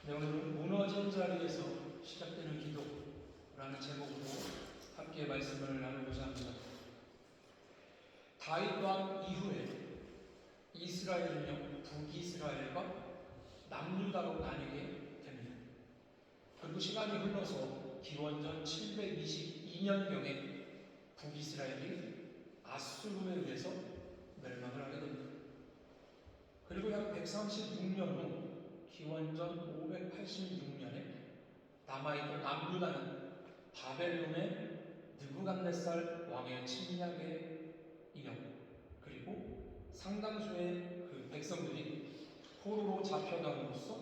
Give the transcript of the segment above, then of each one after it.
네, 오늘은 무너진 자리에서 시작되는 기도라는 제목으로 함께 말씀을 나누고자 합니다. 다윗 왕 이후에 이스라엘은요, 북이스라엘과 남유다로 나뉘게 됩니다. 그리고 시간이 흘러서 기원전 722년경에 북이스라엘이 아수르에 의해서 멸망을 하게 됩니다. 그리고 약 136년 후 기원전 586년에 남아있던 남유다는 바벨론의 느부갓네살 왕의 침략에 이어 그리고 상당수의 그 백성들이 포로로 잡혀감으로써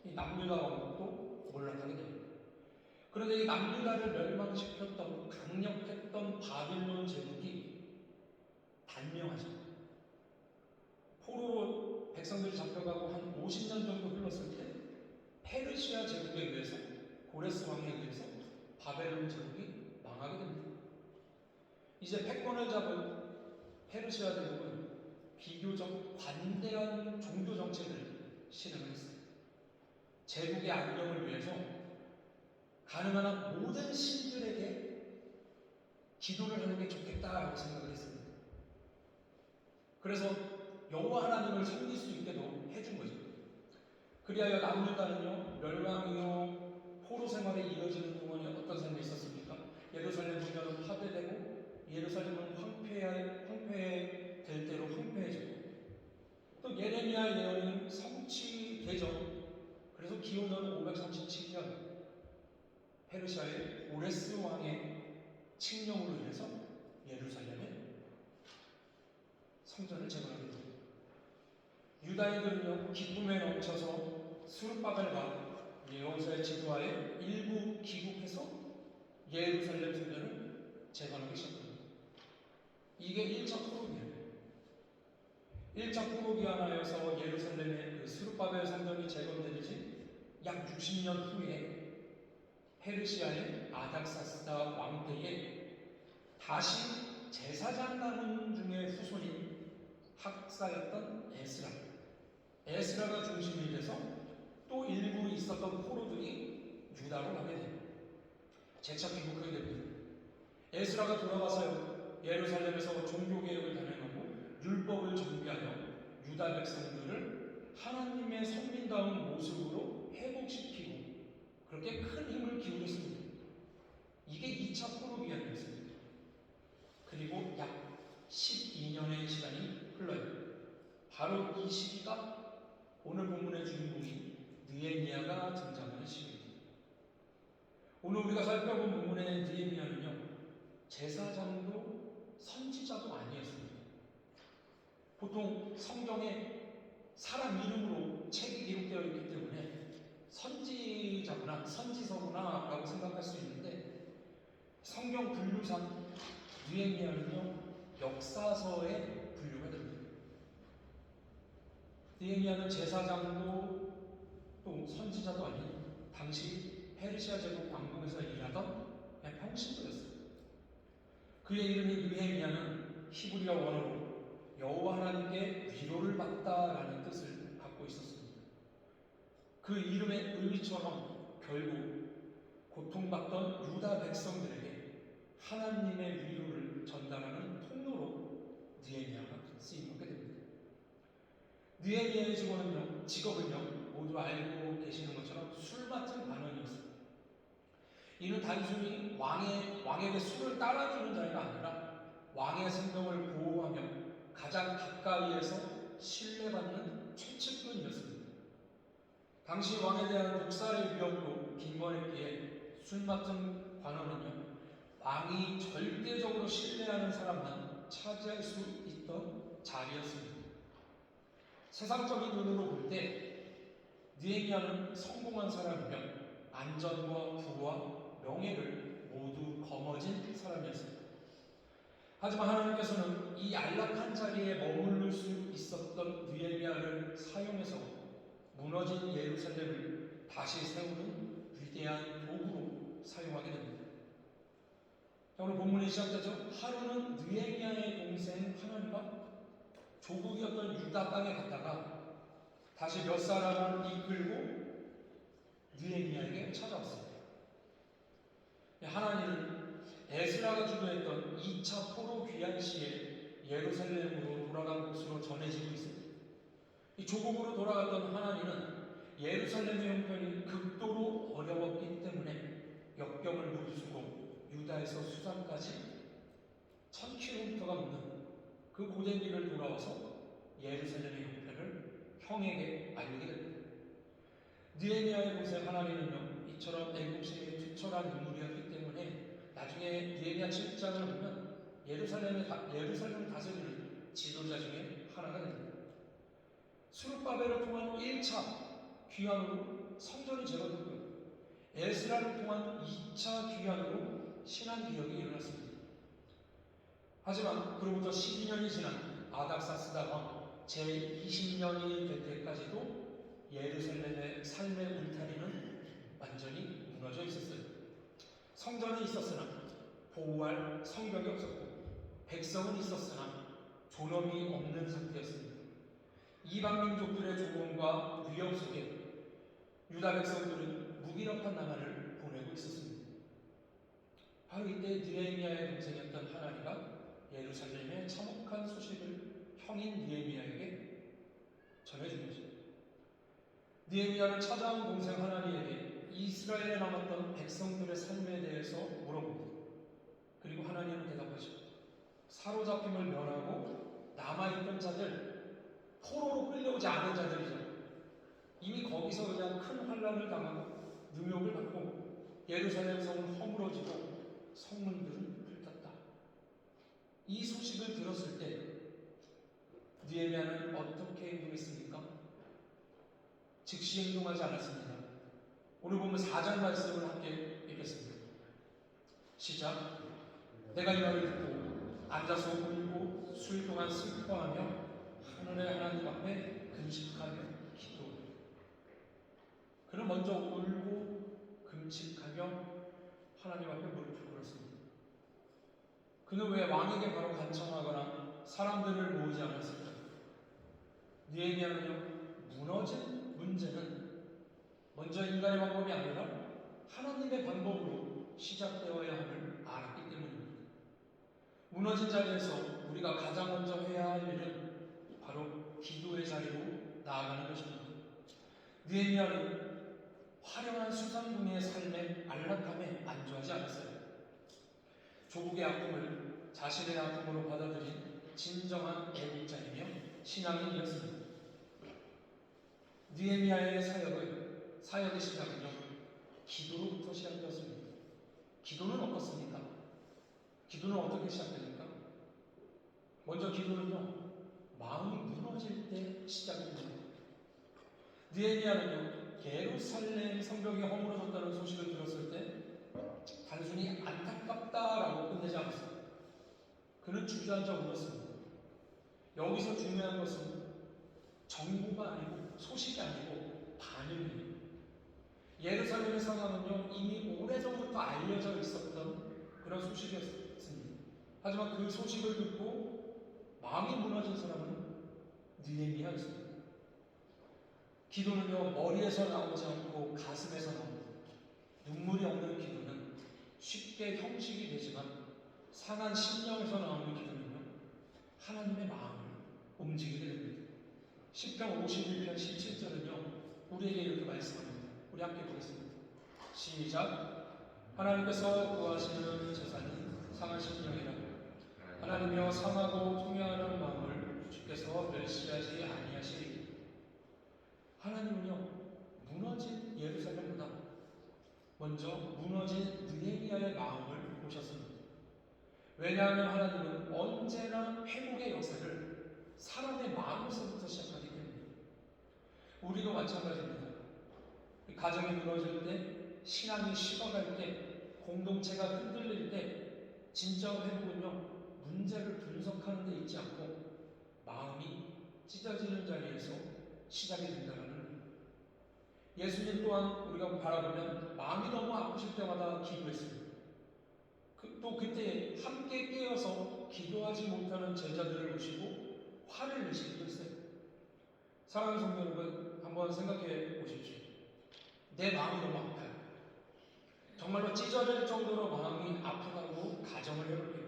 이 남유다 왕국도 몰락하게 됩니다. 그런데 이 남유다를 멸망시켰던 강력했던 바벨론 제국이 단명하죠. 포로로 백성들이 잡혀가고 한 50년 정도 흘렀을 때 페르시아 제국에 의해서 고레스 왕에 의해서 바벨론 제국이 망하게 됩니다. 이제 패권을 잡은 페르시아 제국은 비교적 관대한 종교 정책을 실행을 했어요. 제국의 안정을 위해서 가능한 한 모든 신들에게 기도를 하는 게 좋겠다라고 생각을 했습니다. 그래서 여호와 하나님을 섬길 수 있게도 해준 거죠. 그리하여 남유다는요, 멸망 이후 포로 생활에 이어지는 동안에 어떤 삶이 있었습니까? 예루살렘 보면 파괴되고 예루살렘은 황폐될 대로 황폐해지고 또 예레미야 예언은 성취되죠. 그래서 기원전 537년 페르시아의 고레스 왕의 칙령으로 인해서 예루살렘에 성전을 재건하게 됩니다. 유다인들은요, 기쁨에 넘쳐서 수르바벨과 여호수아의 지도하에 일부 귀국해서 예루살렘 성전을 재건하기 시작합니다. 이게 1차 포로기예요. 1차 포로기하나여서 예루살렘의 그 수르바벨 성전이 재건된 지 약 60년 후에 페르시아의 아닥사스다 왕 때에 다시 제사장 가문 중의 후손인 학사였던 에스라가 중심이 돼서 또 일부 있었던 포로들이 유다로 가게 됩니다. 재차 귀국하게 됩니다. 에스라가 돌아와서요, 예루살렘에서 종교개혁을 단행하고 율법을 정비하여 유다 백성들을 하나님의 선민다운 모습으로 회복시키고 그렇게 큰 힘을 기울였습니다. 이게 2차 포로기간이었습니다. 그리고 약 12년의 시간이 흘러요. 바로 이 시기가 오늘 본문의 주인공인 느헤미야가 등장하는 시기입니다. 오늘 우리가 살펴본 본문의 느헤미야는요, 제사장도 선지자도 아니었습니다. 보통 성경에 사람 이름으로 책이 기록되어 있기 때문에 선지자구나, 선지서구나 라고 생각할 수 있는데 성경 분류상 느헤미야는요, 역사서에 분류가 됩니다. 느헤미야는 제사장도 또 선지자도 아닌 당시 페르시아 제국 왕궁에서 일하던 그냥 평신도였어요. 그의 이름이 느헤미야는 히브리어 원어로 여호와 하나님께 위로를 받다라는 뜻을 갖고 있었습니다. 그 이름의 의미처럼 결국 고통받던 유다 백성들에게 하나님의 위로를 전달하는 통로로 느헤미야가 쓰임받게 됩니다. 느헤미야의 직업은요, 모두 알고 계시는 것처럼 술 맡은 관원이었습니다. 이는 단순히 왕에게 술을 따라주는 자리가 아니라 왕의 생명을 보호하며 가장 가까이에서 신뢰받는 최측근이었습니다. 당시 왕에 대한 독살의 위협으로 빈번했기에 술 맡은 관원은요, 왕이 절대적으로 신뢰하는 사람만 차지할 수 있던 자리였습니다. 세상적인 눈으로 볼 때 느헤미야는 성공한 사람이며 안전과 부와 명예를 모두 거머쥔 사람이었습니다. 하지만 하나님께서는 이 안락한 자리에 머무를 수 있었던 느헤미야를 사용해서 무너진 예루살렘을 다시 세우는 위대한 도구로 사용하게 됩니다. 오늘 본문이 시작되죠. 하루는 느헤미야의 동생 하나님과 조국이었던 유다 땅에 갔다가 다시 몇 사람을 이끌고 느헤미야에게 찾아왔습니다. 하나님은 에스라가 주도했던 2차 포로 귀환 시에 예루살렘으로 돌아간 곳으로 전해지고 있습니다. 이 조국으로 돌아갔던 하나님은 예루살렘의 형편이 극도로 어려웠기 때문에 역경을 무릅쓰고 유다에서 수산까지 1000km가 넘는 그 고된 길을 돌아와서 예루살렘의 형편을 형에게 알리게 됩니다. 느헤미야의 곳에 하나님은요, 이처럼 애국심이 투철한 인물이었기 때문에 나중에 느헤미야 7장을 보면 예루살렘을 다스리는 지도자 중에 하나가 됩니다. 스룹바벨을 통한 1차 귀환으로 성전이 제거됐고요. 에스라를 통한 2차 귀환으로 신앙개혁이 일어났습니다. 하지만 그로부터 12년이 지난 아닥사스다 왕 제20년이 될 때까지도 예루살렘의 삶의 울타리는 완전히 무너져 있었어요. 성전은 있었으나 보호할 성벽이 없었고, 백성은 있었으나 존엄이 없는 상태였습니다. 이방 민족들의 조공과 위협 속에 유다 백성들은 무기력한 나날을 보내고 있었습니다. 바로 이때 느헤미야의 동생이었던 하나니가 예루살렘의 참혹한 소식을 형인 느헤미야에게 전해준 거죠. 느헤미야는 찾아온 동생 하나니에게 이스라엘에 남았던 백성들의 삶에 대해서 물어봅니다. 그리고 하나님은 대답하죠. 사로잡힘을 면하고 남아있던 자들, 포로로 끌려오지 않은 자들이죠. 이미 거기서 그냥 큰 환란을 당하고 능욕을 받고 예루살렘 성은 허물어지고 성문들은 불탔다. 이 소식을 들었을 때 느헤미야는 어떻게 행동했습니까? 즉시 행동하지 않았습니다. 오늘 보면 4장 말씀을 함께 읽겠습니다. 시작. 내가 이 말을 듣고 앉아서 울고 수일 동안 슬퍼하며 하늘의 하나님 앞에 금식하며 기도해. 그는 먼저 울고 금식하며 하나님 앞에 무릎을 꿇었습니다. 그는 왜 왕에게 바로 간청하거나 사람들을 모으지 않았을까? 느헤미야는요, 무너진 문제는 먼저 인간의 방법이 아니라 하나님의 방법으로 시작되어야 함을 알았기 때문입니다. 무너진 자리에서 우리가 가장 먼저 해야 할 일은 바로 기도의 자리로 나아가는 것입니다. 느헤미야는 화려한 수상궁의 삶의 안락함에 안주하지 않았어요. 조국의 아픔을 자신의 아픔으로 받아들인 진정한 애국자이며 신앙인이었습니다. 느헤미야의 사역의 시작은요, 기도로부터 시작되었습니다. 기도는 어떻습니까? 기도는 어떻게 시작됩니까? 먼저 기도는요, 마음이 무너질 때 시작이 됩니다. 느헤미야는요, 예루살렘 성벽이 허물어졌다는 소식을 들었을 때 단순히 안타깝다라고 끝내지 않았습니다. 그는 주저앉아 울었습니다. 여기서 중요한 것은 정보가 아니고 소식이 아니고 반응이에요. 예루살렘의 상황은요, 이미 오래전부터 알려져 있었던 그런 소식이었습니다. 하지만 그 소식을 듣고 마음이 무너진 사람은 느헤미야였습니다. 기도는요, 머리에서 나오지 않고 가슴에서 나옵니다. 눈물이 없는 기도는 쉽게 형식이 되지만 상한 심령에서 나오는 기도는요, 하나님의 마음을 움직이게 됩니다. 시편 51편 17절은요, 우리에게 이렇게 말씀합니다. 우리 함께 보겠습니다. 시작. 하나님께서 구하시는 제사는 상한 심령이라. 하나님이여 상하고 통회하는 마음을 주께서 멸시하지 아니하시리. 하나님은요, 무너진 예루살렘보다 먼저 무너진 느헤미야의 마음을 보셨습니다. 왜냐하면 하나님은 언제나 회복의 역사를 사람의 마음에서부터 시작하기 때문에 우리도 마찬가지입니다. 가정이 무너질 때, 신앙이 식어갈 때, 공동체가 흔들릴 때 진짜 회복은요, 문제를 분석하는 데 있지 않고 마음이 찢어지는 자리에서 시작이 된다는 거예요. 예수님 또한 우리가 바라보면 마음이 너무 아프실 때마다 기도했습니다. 또 그때 함께 깨어서 기도하지 못하는 제자들을 보시고 화를 내시기도 했어요. 사랑하는 성도 여러분, 한번 생각해 보십시오. 내 마음이 너무 아파요. 정말로 찢어질 정도로 마음이 아프다고 가정을 해볼게요.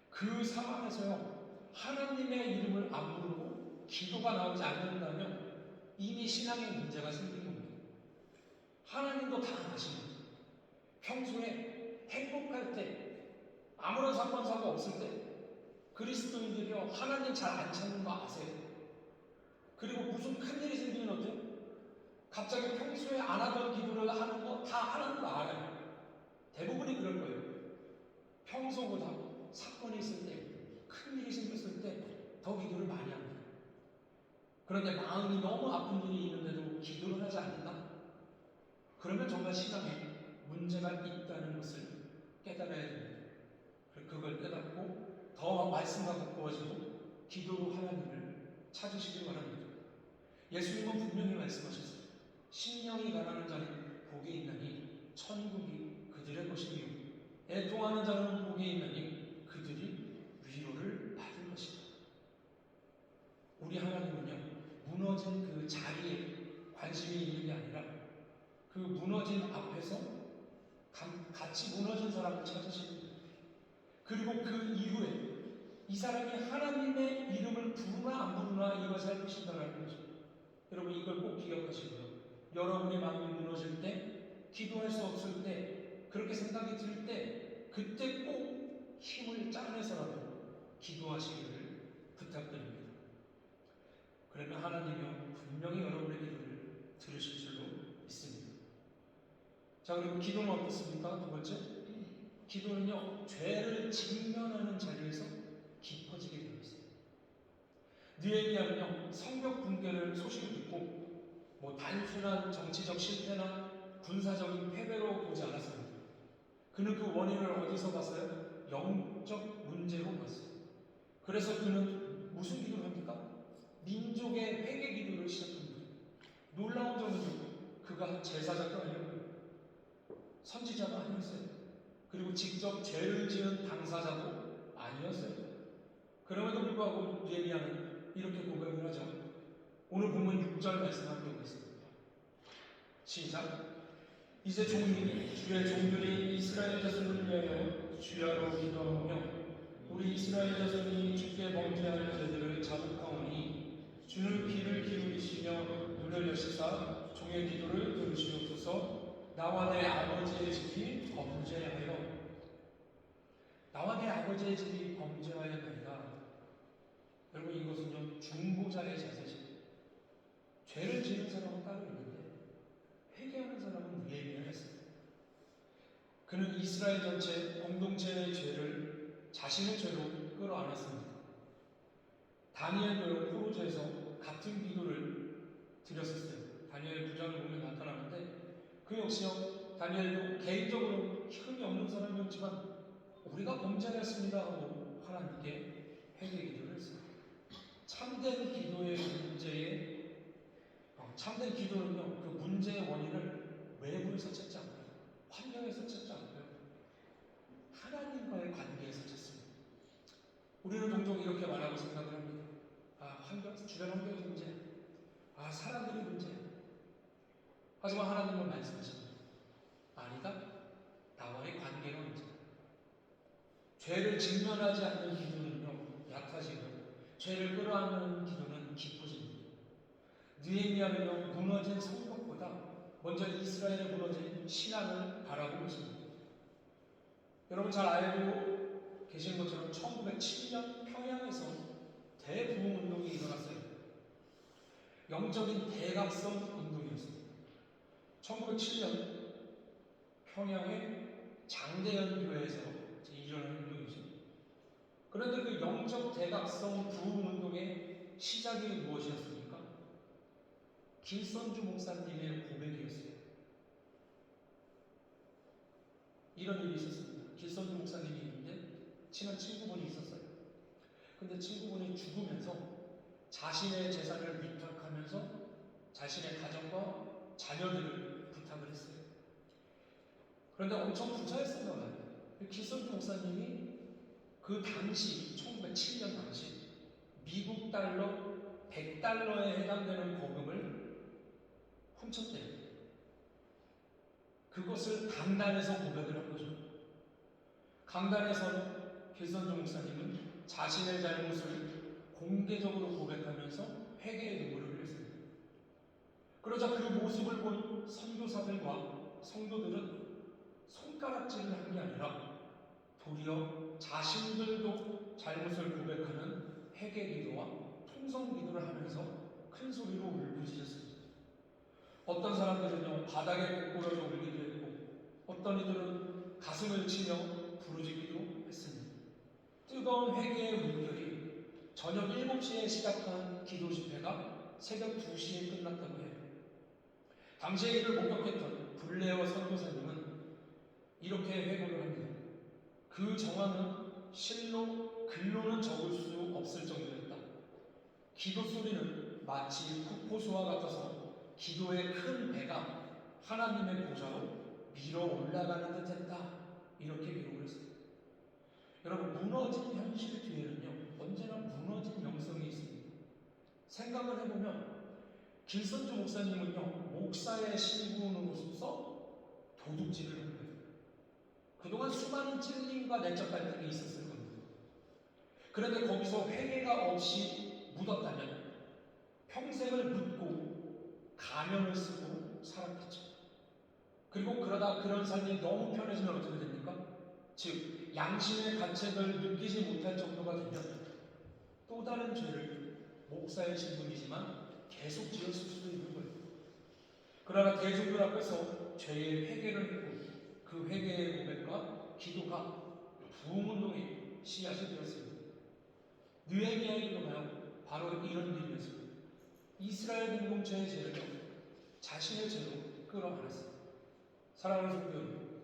그 상황에서요, 하나님의 이름을 안 부르고 기도가 나오지 않는다면 이미 신앙에 문제가 생긴 겁니다. 하나님도 다 아십니다. 평소에 행복할 때, 아무런 사건 사고 없을 때 그리스도인들이요, 하나님 잘 안 찾는 거 아세요? 그리고 무슨 큰일이 생기면 어때요? 갑자기 평소에 안 하던 기도를 하는 거 다 하나님 알아요. 대부분이 그럴 거예요. 평소보다 사건이 있을 때, 큰일이 생겼을 때 더 기도를 많이 합니다. 그런데 마음이 너무 아픈 일이 있는데도 기도를 하지 않는다? 그러면 정말 신앙에 문제가 있다는 것을 깨달아야 됩니다. 그걸 깨닫고 더 말씀과 가까워지고 기도로 하나님을 찾으시길 바랍니다. 예수님은 분명히 말씀하셨어요. 심령이 가난한 자는 복이 있나니 천국이 그들의 것이며 애통하는 자는 복이 있나니 그들이 위로를 받을 것이다. 우리 하나님은요, 무너진 그 자리에 관심이 있는 게 아니라 그 무너진 앞에서 같이 무너진 사람을 찾으십니다. 그리고 그 이후에 이 사람이 하나님의 이름을 부르나 안 부르나 이걸 살피신다는 거죠. 여러분 이걸 꼭 기억하시고요. 여러분의 마음이 무너질 때, 기도할 수 없을 때, 그렇게 생각이 들 때, 그때 꼭 힘을 짜내서라도 기도하시기를 부탁드립니다. 그러면 하나님은 분명히 여러분의 기도를 들으실 줄로 믿습니다. 자, 그리고 기도는 어떻습니까? 두 번째, 기도는요, 죄를 직면하는 자리에서 깊어지게 되어 있어요. 느헤미야는요, 성벽 붕괴를 소식을 듣고 단순한 정치적 실패나 군사적인 패배로 보지 않았습니다. 그는 그 원인을 어디서 봤어요? 영적 문제로 봤어요. 그래서 그는 무슨 기도를 합니까? 민족의 회개 기도를 시작합니다. 놀라운 점은요, 그가 제사장도 아니었고요, 선지자도 아니었어요. 그리고 직접 죄를 지은 당사자도 아니었어요. 그럼에도 불구하고 느헤미야는 이렇게 고백을 하죠. 오늘 보면 6절 말씀 함께 보겠습니다. 시작. 이제 종들이 주의 종들이 이스라엘 자손을 위하여 주야로 기도하며 우리 이스라엘 자손이 주께 범죄하는 죄들을 자복하오니 주는 귀를 기울이시며 눈을 여시사 종의 기도를 들으시옵소서. 나와 내 아버지의 집이 범죄하여 나와 내 아버지의 집이 범죄하였나이다. 여러분 이것은요, 중보자의 자세죠. 죄를 지은 사람은 따로 있는데 회개하는 사람은 느헤미야였어요. 그는 이스라엘 전체 공동체의 죄를 자신의 죄로 끌어안았습니다. 다니엘도 포로제에서 같은 기도를 드렸었어요. 다니엘 9장을 보면 나타나는데 그 역시요, 다니엘도 개인적으로 힘이 없는 사람이었지만 우리가 범죄하였습니다 하고 하나님께 회개 기도를 했어요. 참된 기도의 문제에 참된 기도는요, 그 문제의 원인을 외부에서 찾지 않고요, 환경에서 찾지 않고요, 하나님과의 관계에서 찾습니다. 우리는 종종 이렇게 말하고 생각을 합니다. 주변 환경이 문제야. 사람들이 문제야. 하지만 하나님은 말씀하십니다. 아니다. 나와의 관계가 문제야. 죄를 직면하지 않는 기도는요, 약하지고 죄를 끌어안는 기도는 깊어집니다. 느헤미야는요, 무너진 성벽보다 먼저 이스라엘의 무너진 신앙을 바라보고 있습니다. 여러분 잘 알고 계신 것처럼 1907년 평양에서 대부흥운동이 일어났어요. 영적인 대각성 운동이었습니다. 1907년 평양의 장대현 교회에서 일어난 운동이죠. 그런데 그 영적 대각성 부흥운동의 시작이 무엇이었습니까? 길선주 목사님의 고백이었어요. 이런 일이 있었습니다. 길선주 목사님이 있는데 친한 친구분이 있었어요. 근데 친구분이 죽으면서 자신의 재산을 위탁하면서 자신의 가정과 자녀들을 부탁을 했어요. 그런데 엄청 부자였었나 봐요. 길선주 목사님이 그 당시 1907년 당시 미국 달러 100달러에 해당되는 거금을 훔쳤대요. 그것을 강단에서 고백을 한 거죠. 강단에서 길선조 목사님은 자신의 잘못을 공개적으로 고백하면서 회개의 눈물을 흘렸습니다. 그러자 그 모습을 본 선교사들과 성도들은 손가락질을 한 게 아니라 도리어 자신들도 잘못을 고백하는 회개 기도와 통성 기도를 하면서 큰 소리로 울부짖었습니다. 어떤 사람들은요 바닥에 ቁ꾸러져 울기도 했고, 어떤 이들은 가슴을 치며 부르짖기도 했습니다. 뜨거운 회개의 물결이 저녁 7시에 시작한 기도 집회가 새벽 2시에 끝났다고 해요. 당시에 이를 목격했던 블레어 선교사님은 이렇게 회고를 합니다. 그 정화는 실로 글로는 적을 수 없을 정도였다. 기도 소리는 마치 폭포수와 같아서 기도의 큰 배가 하나님의 보좌로 밀어 올라가는 듯했다. 이렇게 기록을 했습니다. 여러분, 무너진 현실 뒤에는요 언제나 무너진 영성이 있습니다. 생각을 해보면 길선조 목사님은요 목사의 신분으로서 도둑질을 한 거예요. 그동안 수많은 찔림과 내적 갈등이 있었을 겁니다. 그런데 거기서 회개가 없이 묻었다면 평생을 묻고 가면을 쓰고 살았겠죠. 그리고 그러다 그런 삶이 너무 편해지면 어떻게 됩니까? 즉 양심의 가책을 느끼지 못할 정도가 되면 또 다른 죄를 목사의 신분이지만 계속 지었을 수도 있는 거예요. 그러나 대중들 앞에서 죄의 회개를 했고 그 회개의 고백과 기도가 부흥운동의 씨앗이 되었습니다. 느헤미야의 기도가요 바로 이런 일이었습니다. 이스라엘 공동체의 죄를 자신의 죄로 끌어안았습니다. 사랑하는 성도 여러분,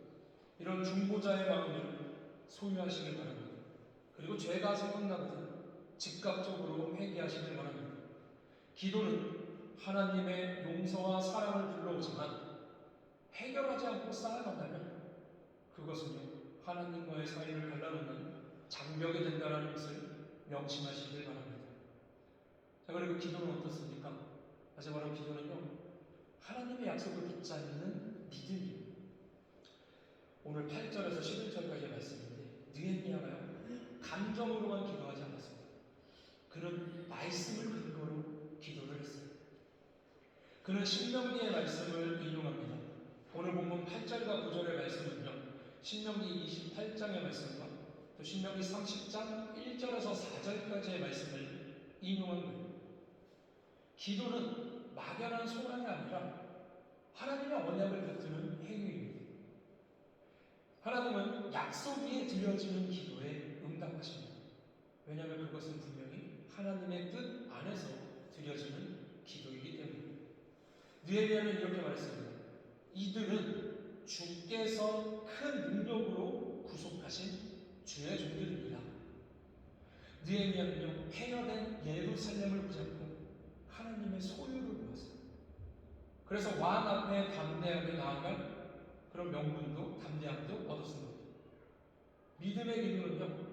이런 중보자의 마음을 소유하시길 바랍니다. 그리고 죄가 생각나거든 즉각적으로 회개하시길 바랍니다. 기도는 하나님의 용서와 사랑을 불러오지만 해결하지 않고 쌓아간다면 그것은요 하나님과의 사이를 갈라놓는 장벽이 된다는 것을 명심하시길 바랍니다. 자, 그리고 기도는 어떻습니까? 마지막으로 기도는요 하나님의 약속을 붙잡는 믿음이에요. 오늘 8절에서 11절까지의 말씀인데 느헤미야가요 감정으로만 기도하지 않았습니다. 그는 말씀을 근거로 기도를 했어요. 그는 신명기의 말씀을 인용합니다. 오늘 본문 8절과 9절의 말씀은요 신명기 28장의 말씀과 또 신명기 30장 1절에서 4절까지의 말씀을 인용한 거예요. 기도는 막연한 소망이 아니라 하나님의 언약을 붙드는 행위입니다. 하나님은 약속 위에 드려지는 기도에 응답하십니다. 왜냐하면 그것은 분명히 하나님의 뜻 안에서 드려지는 기도이기 때문입니다. 느헤미야는 이렇게 말했습니다. 이들은 주께서 큰 능력으로 구속하신 주의 종들입니다. 느헤미야는요 폐허된 예루살렘을 붙잡고 하나님의 소유를 보았어요. 그래서 왕 앞에 담대하게 나아갈 그런 명분도 담대함도 얻었습니다. 믿음의 기도는요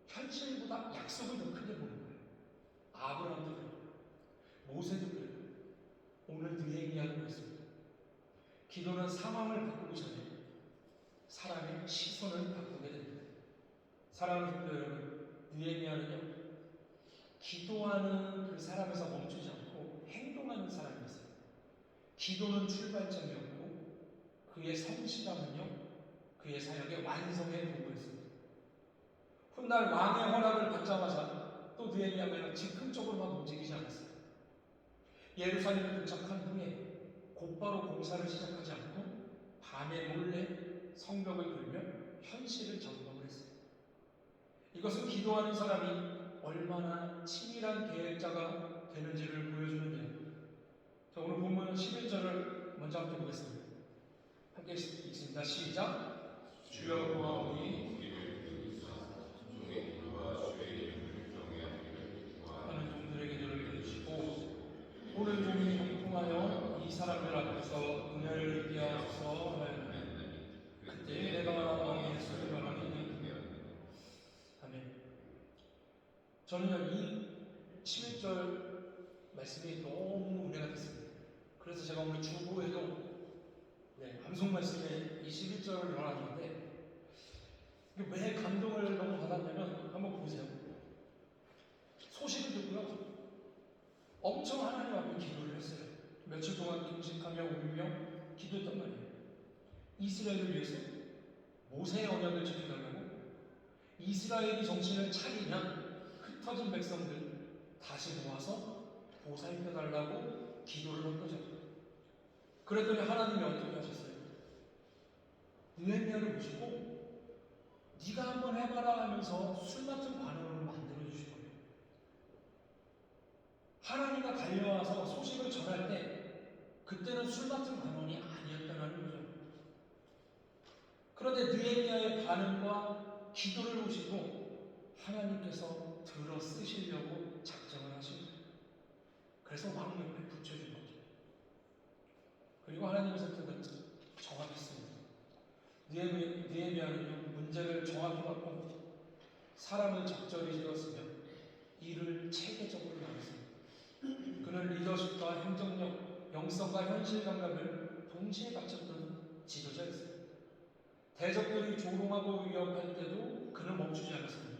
현실보다 약속을 더 크게 보는 거예요. 아브라함도 그래요. 모세도 그래요. 오늘 느헤미야도 그렇습니다. 기도는 상황을 바꾸기 전에 사람의 시선을 바꾸게 됩니다. 사랑하는 성도 여러분, 느헤미야는요 기도하는 그 사람에서 멈추지 않고 행동하는 사람이었어요. 기도는 출발점이었고 그의 성실함은요 그의 사역의 완성의 도구였습니다. 훗날 왕의 허락을 받자마자 또 느헤미야가 즉흥적으로 막 움직이지 않았어요. 예루살렘에 도착한 후에 곧바로 공사를 시작하지 않고 밤에 몰래 성벽을 돌며 현실을 점검을 했어요. 이것은 기도하는 사람이 얼마나 치밀한 계획자가 되는지를 보여주는 이야기입니다. 자, 오늘 본문 11절을 먼저 함께 보겠습니다. 함께 읽습니다. 시작. 주여 구하오니 하는 종들에게 너를 해주시고 오늘 종이 형통하여 이 사람들 앞에서 은혜를 입게 하소서 하였나니 그때 내가 왕의 수를 바라니 아멘. 저는요 이 11절 말씀이 너무 은혜가 됐습니다. 그래서 제가 오늘 주보에도 방송 말씀에 이 11절을 열어놨는데 이게 왜 감동을 너무 받았냐면 한번 보세요. 소식을 듣고요. 엄청 하나님 앞에 기도를 했어요. 며칠 동안 금식하며 울며 기도했단 말이에요. 이스라엘을 위해서 모세의 언약을 지켜달라고, 이스라엘이 정신을 차리면 흩어진 백성들 다시 모아서 보살펴달라고 기도를 한 거죠. 그랬더니 하나님이 어떻게 하셨어요? 느헤미야를 보시고 네가 한번 해봐라 하면서 술 같은 반응을 만들어 주신 거예요. 하나님과 달려와서 소식을 전할 때 그때는 술 같은 반응이 아니었다는 거죠. 그런데 느헤미야의 반응과 기도를 보시고 하나님께서 들어 쓰시려고 작정을 하신 거예요. 그래서 왕 옆에 붙여준 거죠. 그리고 하나님께서 정확했습니다. 느헤미야는요, 문제를 정확히 받고 사람을 적절히 세웠으며 일을 체계적으로 나눴습니다. 그는 리더십과 행정력, 영성과 현실 감각을 동시에 갖췄던 지도자였습니다. 대적들이 조롱하고 위협할 때도 그는 멈추지 않았습니다.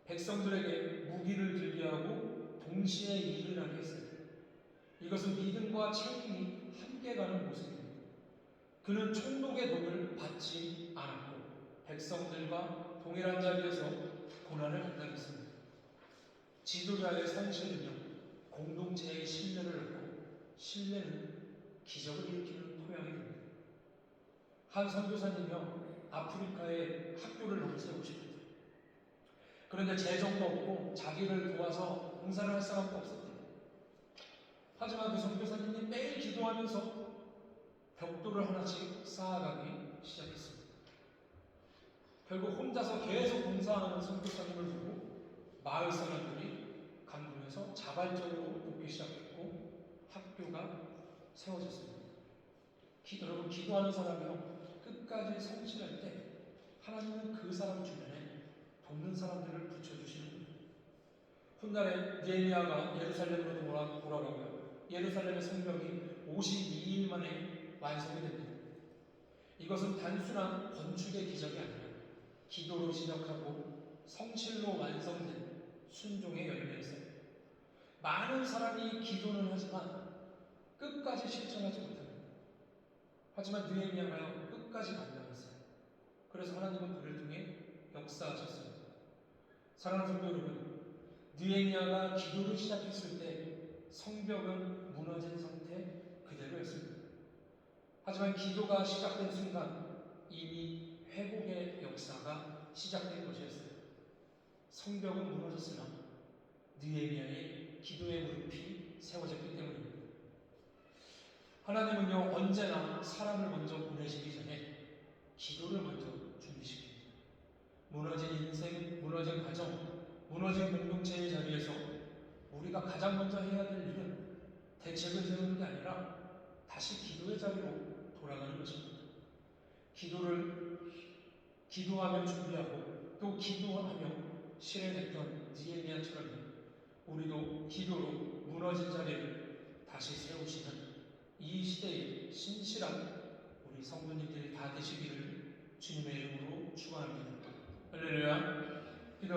백성들에게 무기를 들게 하고 동시에 일을 하게 했어요. 이것은 믿음과 책임이 함께 가는 모습입니다. 그는 총독의 독을 받지 않았고 백성들과 동일한 자리에서 고난을 감당했습니다. 지도자의 성실은요, 공동체의 신뢰를 얻고 신뢰는 기적을 일으키는 토양이 됩니다. 한 선교사님이요, 아프리카에 학교를 너무 세우고 싶었대요. 그런데 재정도 없고 자기를 도와서 봉사를 할 사람도 없었대요. 하지만 그 선교사님이 매일 기도하면서 벽돌을 하나씩 쌓아가기 시작했습니다. 결국 혼자서 계속 봉사하는 선교사님을 보고 마을 사람들이 감동해서 자발적으로 돕기 시작했고 학교가 세워졌습니다. 여러분, 기도하는 사람이요, 끝까지 성실할 때 하나님은 그 사람 주변에 돕는 사람들을 붙여주시는 거예요. 훗날에 느헤미야가 예루살렘으로 돌아가고요. 예루살렘의 성벽이 52일 만에 완성이 됩니다. 이것은 단순한 건축의 기적이 아니라 기도로 시작하고 성실로 완성된 순종의 열매였어요. 많은 사람이 기도는 하지만 끝까지 실천하지 못합니다. 하지만 느헤미야가요, 끝까지 감당했어요. 그래서 하나님은 그를 통해 역사하셨습니다. 사랑하는 성도 여러분, 느헤미야가 기도를 시작했을 때 성벽은 무너진 상태 그대로였습니다. 하지만 기도가 시작된 순간 이미 회복의 역사가 시작된 것이었어요. 성벽은 무너졌으나 느헤미야의 기도의 무릎이 세워졌기 때문입니다. 하나님은요, 언제나 사람을 먼저 보내시기 전에 기도를 먼저 준비시킵니다. 무너진 인생, 무너진 가정, 무너진 공동체의 자리에서 우리가 가장 먼저 해야 될 일은 대책을 세우는 게 아니라 다시 기도의 자리로 돌아가는 것입니다. 기도하며 준비하고 또 기도하며 실행했던 느헤미야처럼 우리도 기도로 무너진 자리를 다시 세우시는 이 시대의 신실한 우리 성도님들이 다 되시기를 주님의 이름으로 축원합니다. 할렐루야.